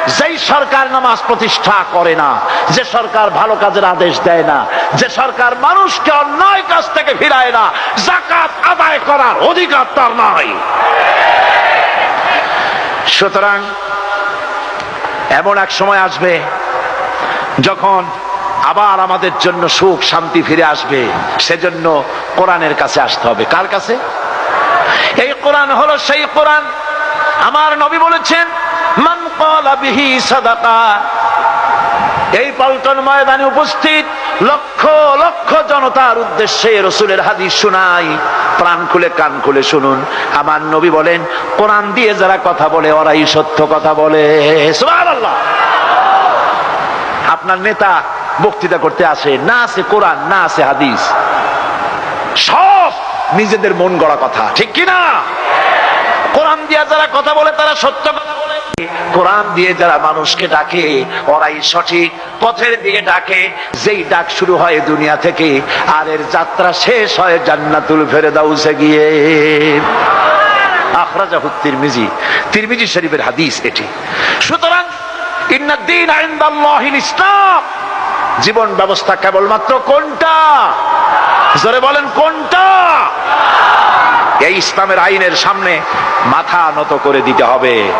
যেই সরকার নামাজ প্রতিষ্ঠা করে না, যে সরকার ভালো কাজের আদেশ দেয় না, যে সরকার মানুষকে অন্যায় কাজ থেকে ফিরায় না, যাকাত আদায় করার অধিকার তার নাই। সুতরাং এমন এক সময় আসবে যখন আবার আমাদের জন্য সুখ শান্তি ফিরে আসবে। সেজন্য কোরআনের কাছে আসতে হবে। কার কাছে? এই কোরআন হলো সেই কোরআন। আমার নবী বলেছেন, মান ক্বালা বিহি সাদাকা। এই পল্টন ময়দানে উপস্থিত লক্ষ লক্ষ জনতার উদ্দেশ্যে রাসূলের হাদিস শোনাই, প্রাণ খুলে কান খুলে শুনুন। আমার নবী বলেন, কোরআন দিয়ে যারা কথা বলে ওরাই সত্য কথা বলে। সুবহানাল্লাহ। আপনার নেতা বক্তৃতা করতে আসে, না আছে কোরআন, না আছে হাদিস, সব নিজেদের মন গড়া কথা, ঠিক কিনা? কোরআন দিয়ে যারা কথা বলে তারা সত্য কথা বলে, কোরআন দিয়ে যারা মানুষকে ডাকে ওরাই সঠিক পথের দিকে ডাকে। যেই ডাক শুরু হয় দুনিয়া থেকে, আর এর যাত্রা শেষ হয় জান্নাতুল ফেরদাউসে গিয়ে। আখরাজাহু তিরমিজি, তিরমিজি শরীফের হাদিস এটি। সুতরাং ইন্নাদ-দীন ইনদাল্লাহিল ইসলাম। জীবন ব্যবস্থা কেবলমাত্র কোনটা? জোরে বলেন, কোনটা? এই ইসলামের আইনের সামনে মাথা নত করে দিতে হবে।